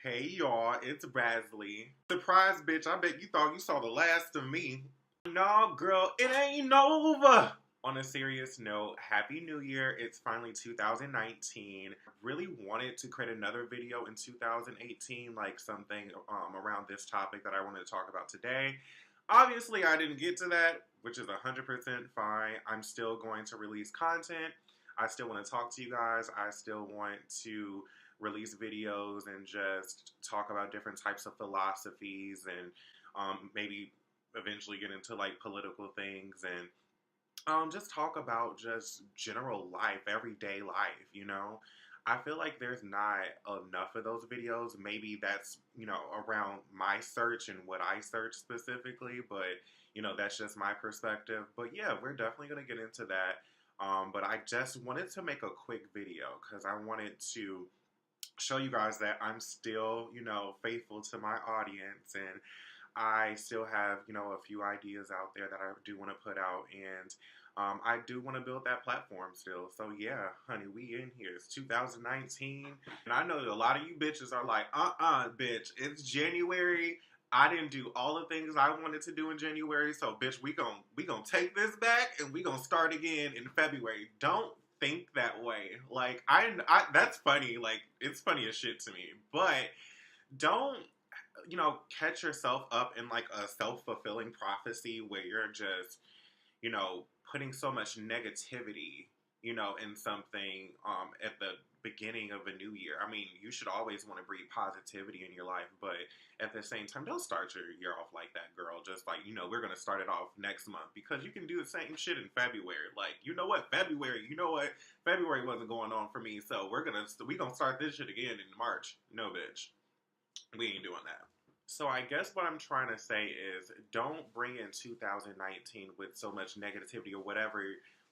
Hey y'all, it's RazzLi. Surprise, bitch, I bet you thought you saw the last of me. No, girl, it ain't over. On a serious note, Happy New Year. It's finally 2019. Really wanted to create another video in 2018, like something around this topic that I wanted to talk about today. Obviously, I didn't get to that, which is 100% fine. I'm still going to release content. I still want to talk to you guys. I still want to release videos and just talk about different types of philosophies and maybe eventually get into like political things and just talk about just general life, everyday life, you know? I feel like there's not enough of those videos. Maybe that's, around my search and what I search specifically, but, that's just my perspective. But yeah, we're definitely going to get into that. But I just wanted to make a quick video because I wanted to show you guys that I'm still, faithful to my audience and I still have, a few ideas out there that I do want to put out and I do want to build that platform still. So yeah, honey, we in here. It's 2019 and I know that a lot of you bitches are like, bitch, it's January. I didn't do all the things I wanted to do in January, so bitch, we gon' take this back and we gonna start again in February. Don't think that way. Like I that's funny. Like it's funny as shit to me. But don't catch yourself up in like a self-fulfilling prophecy where you're just putting so much negativity in something at the beginning of a new year. I mean, you should always want to breed positivity in your life, but at the same time, don't start your year off like that, girl. Just like, we're going to start it off next month because you can do the same shit in February. Like, February wasn't going on for me, so we going to start this shit again in March. No, bitch. We ain't doing that. So I guess what I'm trying to say is don't bring in 2019 with so much negativity or whatever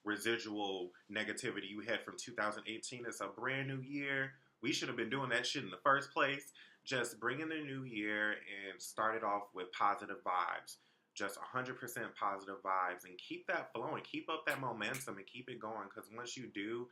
residual negativity you had from 2018. It's a brand new year. We should have been doing that shit in the first place. Just bring in the new year and start it off with positive vibes. Just 100% positive vibes and keep that flowing. Keep up that momentum and keep it going because once you do,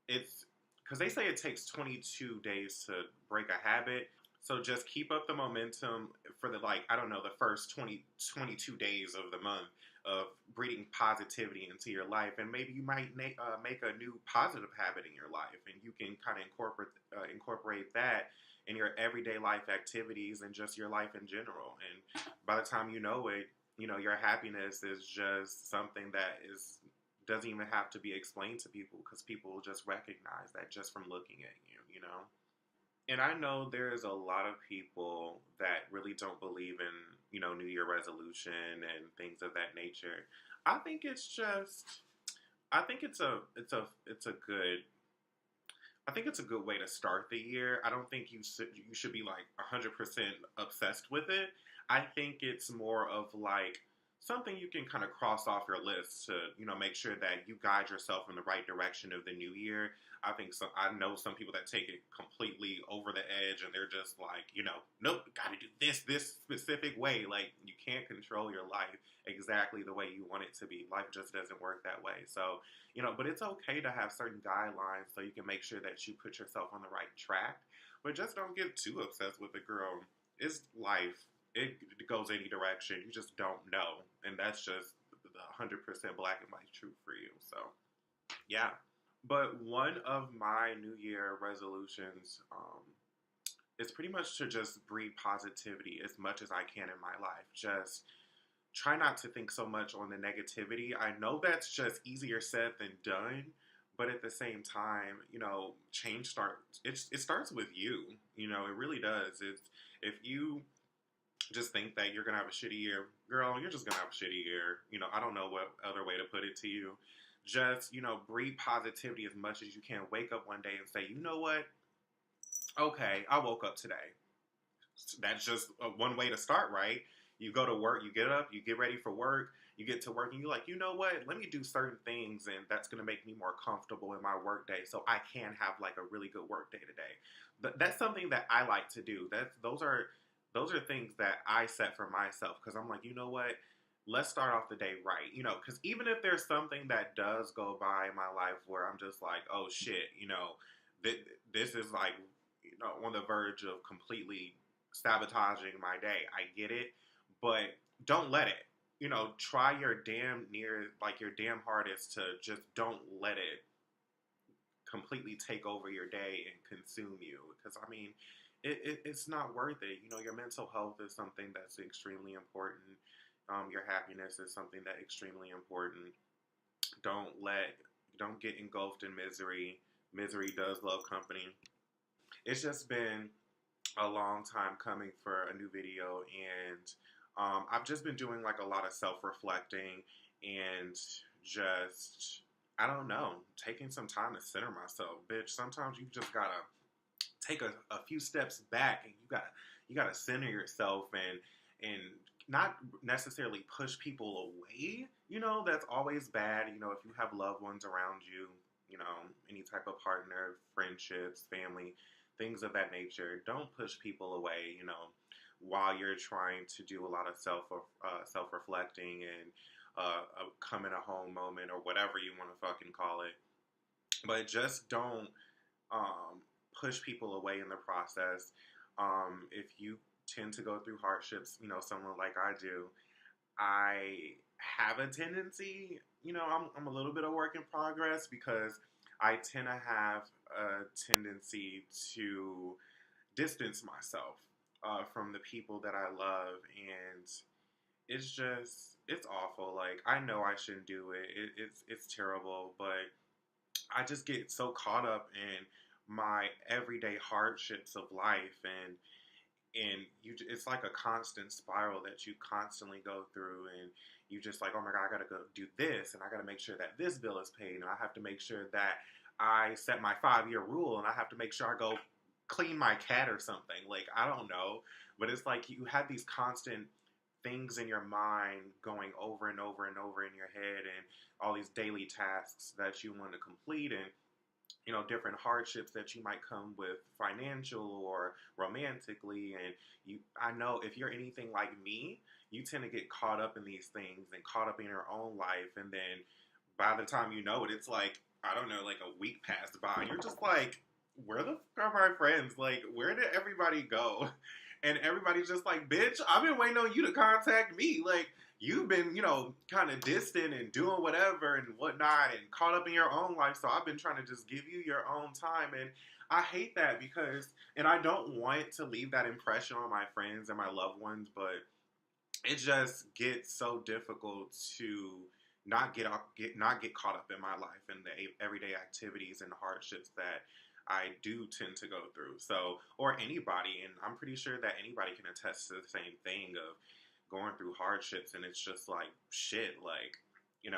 it's because they say it takes 22 days to break a habit. So just keep up the momentum for the the first 22 days of the month of breeding positivity into your life. And maybe you might make a new positive habit in your life. And you can kind of incorporate that in your everyday life activities and just your life in general. And by the time you know it, your happiness is just something that doesn't even have to be explained to people because people will just recognize that just from looking at you, And I know there's a lot of people that really don't believe in, New Year resolution and things of that nature. I think it's a good way to start the year. I don't think you should be like 100% obsessed with it. I think it's more of like something you can kind of cross off your list to, make sure that you guide yourself in the right direction of the new year. I know some people that take it completely over the edge and they're just like, nope, gotta do this specific way. Like, you can't control your life exactly the way you want it to be. Life just doesn't work that way. So, but it's okay to have certain guidelines so you can make sure that you put yourself on the right track. But just don't get too obsessed with it, girl. It's life. It goes any direction. You just don't know. And that's just the 100% black and white truth for you. So, yeah. But one of my New Year resolutions is pretty much to just breed positivity as much as I can in my life. Just try not to think so much on the negativity. I know that's just easier said than done. But at the same time, change it starts with you. It really does. If you just think that you're going to have a shitty year, girl, you're just going to have a shitty year. I don't know what other way to put it to you. Just, breathe positivity as much as you can. Wake up one day and say, you know what? Okay, I woke up today. That's just one way to start, right? You go to work, you get up, you get ready for work, you get to work, and you're like, you know what? Let me do certain things, and that's going to make me more comfortable in my work day so I can have, like, a really good work day today. But that's something that I like to do. Those are things that I set for myself because I'm like, you know what? Let's start off the day right, because even if there's something that does go by in my life where I'm just like, oh shit, this is like, on the verge of completely sabotaging my day. I get it, but don't let it. Try your damn hardest to just don't let it completely take over your day and consume you. Because it's not worth it. Your mental health is something that's extremely important. Your happiness is something that's extremely important. Don't get engulfed in misery. Misery does love company. It's just been a long time coming for a new video, and I've just been doing like a lot of self-reflecting and just, I don't know, taking some time to center myself. Bitch, sometimes you just gotta take a few steps back, and you gotta center yourself and not necessarily push people away. That's always bad. If you have loved ones around you, any type of partner, friendships, family, things of that nature, don't push people away, while you're trying to do a lot of self-reflecting and a coming home moment, or whatever you want to fucking call it. But just don't push people away in the process. If you tend to go through hardships, someone like I do, I have a tendency, I'm a little bit of work in progress, because I tend to have a tendency to distance myself from the people that I love, and it's awful. Like, I know I shouldn't do it. It's terrible, but I just get so caught up in my everyday hardships of life, and it's like a constant spiral that you constantly go through, and you just like, oh my God, I gotta go do this, and I gotta make sure that this bill is paid, and I have to make sure that I set my 5-year rule, and I have to make sure I go clean my cat or something. Like, I don't know, but it's like you have these constant things in your mind going over and over and over in your head, and all these daily tasks that you want to complete, and different hardships that you might come with, financial or romantically. And I know if you're anything like me, you tend to get caught up in these things and caught up in your own life, and then by the time you know it, it's like, I don't know, like a week passed by, and you're just like, where the fuck are my friends? Like, where did everybody go? And everybody's just like, bitch, I've been waiting on you to contact me. Like, you've been, kind of distant and doing whatever and whatnot and caught up in your own life. So I've been trying to just give you your own time. And I hate that, and I don't want to leave that impression on my friends and my loved ones, but it just gets so difficult to not get caught up in my life and the everyday activities and hardships that I do tend to go through. So, or anybody, and I'm pretty sure that anybody can attest to the same thing of going through hardships, and it's just like, shit, like,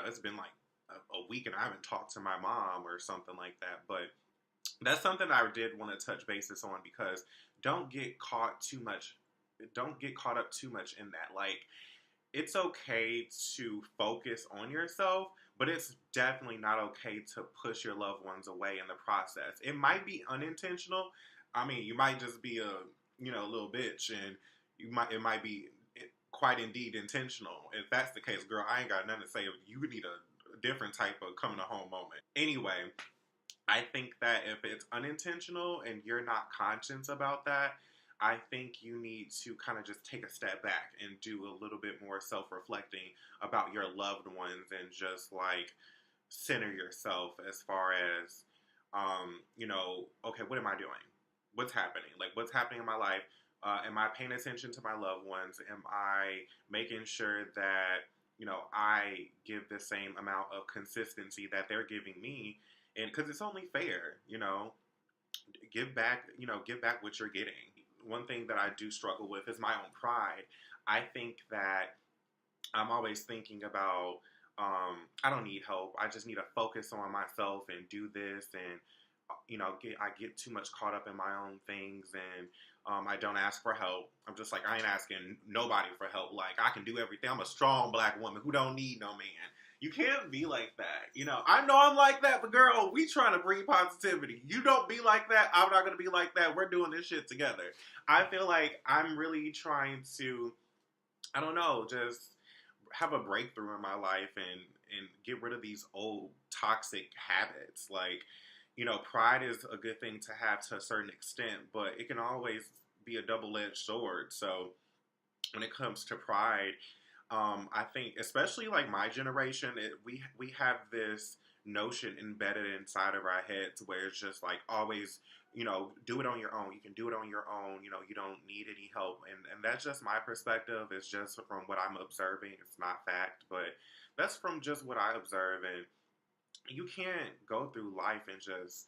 it's been like a week and I haven't talked to my mom or something like that. But that's something I did want to touch basis on, because don't get caught up too much in that. Like, it's okay to focus on yourself, but it's definitely not okay to push your loved ones away in the process. It might be unintentional. You might just be a little bitch, and it might be quite indeed intentional. If that's the case, girl, I ain't got nothing to say. You need a different type of coming home moment. Anyway, I think that if it's unintentional and you're not conscious about that, I think you need to kind of just take a step back and do a little bit more self-reflecting about your loved ones, and just like center yourself as far as, okay, what am I doing? What's happening? Like, what's happening in my life? Am I paying attention to my loved ones? Am I making sure that, I give the same amount of consistency that they're giving me? And because it's only fair, give back what you're getting. One thing that I do struggle with is my own pride. I think that I'm always thinking about, I don't need help. I just need to focus on myself and do this. And, I get too much caught up in my own things, and I don't ask for help. I'm just like, I ain't asking nobody for help. Like, I can do everything. I'm a strong black woman who don't need no man. You can't be like that. I know I'm like that, but girl, we trying to bring positivity. You don't be like that. I'm not going to be like that. We're doing this shit together. I feel like I'm really trying to, I don't know, just have a breakthrough in my life and get rid of these old toxic habits. Like, you know, pride is a good thing to have to a certain extent, but it can always be a double-edged sword. So when it comes to pride, I think, especially like my generation, we have this notion embedded inside of our heads where it's just like always, you know, do it on your own. You can do it on your own. You know, you don't need any help, and that's just my perspective. It's just from what I'm observing. It's not fact, but that's from just what I observe. And you can't go through life and just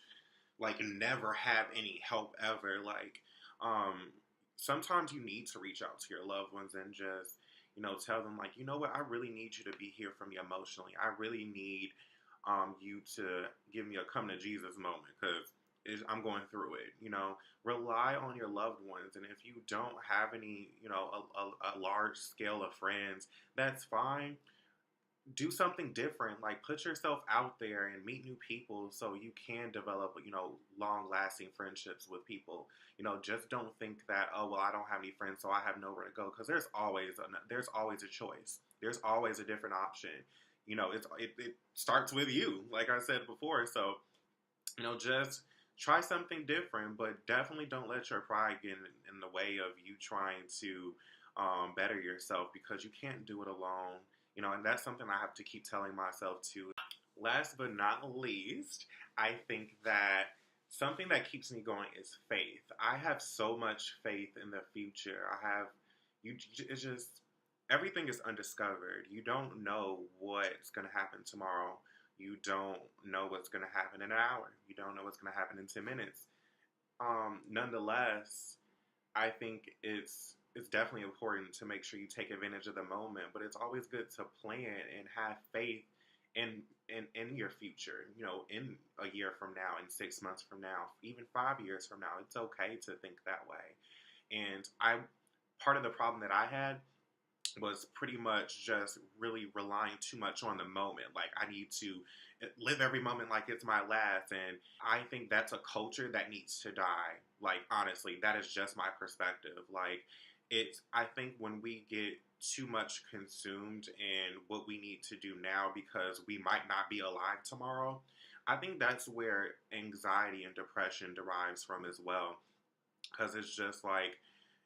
like never have any help ever. Like, um, sometimes you need to reach out to your loved ones and just, you know, tell them like, you know what, I really need you to be here for me emotionally. I really need you to give me a come to Jesus moment because I'm going through it. You know, rely on your loved ones, and if you don't have any, you know, a large scale of friends, that's fine. Do something different, like put yourself out there and meet new people so you can develop, you know, long lasting friendships with people. You know, just don't think that, oh well, I don't have any friends so I have nowhere to go, because there's always a choice, there's always a different option. You know, it starts with you, like I said before. So, you know, just try something different, but definitely don't let your pride get in the way of you trying to better yourself, because you can't do it alone. You know, and that's something I have to keep telling myself too. Last but not least, I think that something that keeps me going is faith. I have so much faith in the future. It's just, everything is undiscovered. You don't know what's going to happen tomorrow. You don't know what's going to happen in an hour. You don't know what's going to happen in 10 minutes. Nonetheless, I think it's definitely important to make sure you take advantage of the moment, but it's always good to plan and have faith in your future. You know, in a year from now, in 6 months from now, even 5 years from now, it's okay to think that way. And part of the problem that I had was pretty much just really relying too much on the moment. Like, I need to live every moment like it's my last. And I think that's a culture that needs to die. Like, honestly, that is just my perspective. Like, I think when we get too much consumed in what we need to do now because we might not be alive tomorrow, I think that's where anxiety and depression derives from as well. Because it's just like,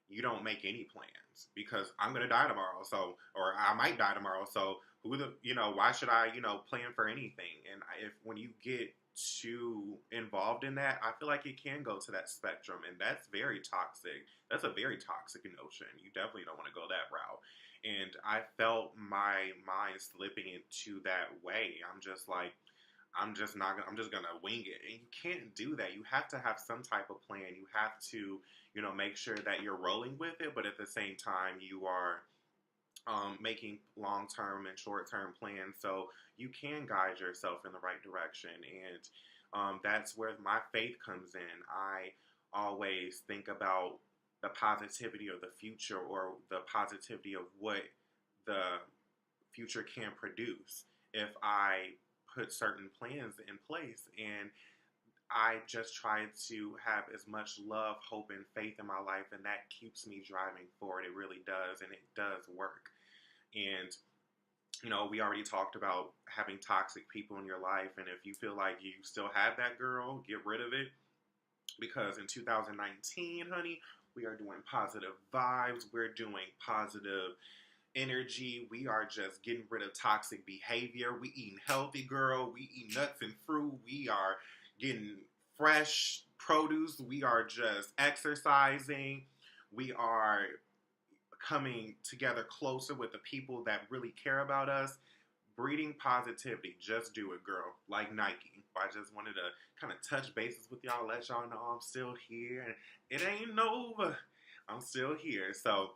you don't make any plans because I'm going to die tomorrow. So, or I might die tomorrow. So why should I, plan for anything? And when you get too involved in that, I feel like it can go to that spectrum, and that's very toxic. That's a very toxic notion. You definitely don't want to go that route. And I felt my mind slipping into that way. I'm just like, I'm just gonna wing it. And you can't do that. You have to have some type of plan. You have to, make sure that you're rolling with it, but at the same time you are making long-term and short-term plans so you can guide yourself in the right direction. And that's where my faith comes in. I always think about the positivity of the future, or the positivity of what the future can produce if I put certain plans in place. And I just try to have as much love, hope, and faith in my life, and that keeps me driving forward. It really does, and it does work. And, we already talked about having toxic people in your life, and if you feel like you still have that, girl, get rid of it, because in 2019, honey, we are doing positive vibes, we're doing positive energy. We are just getting rid of toxic behavior. We eating healthy, girl. We eat nuts and fruit. We are getting fresh produce. We are just exercising. We are coming together closer with the people that really care about us. Breeding positivity. Just do it, girl. Like Nike. I just wanted to kind of touch bases with y'all, let y'all know I'm still here. And it ain't over. I'm still here. So,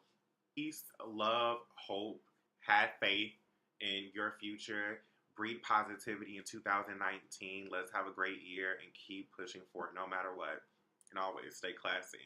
peace, love, hope, have faith in your future. Breed positivity in 2019. Let's have a great year and keep pushing forward no matter what. And always stay classy.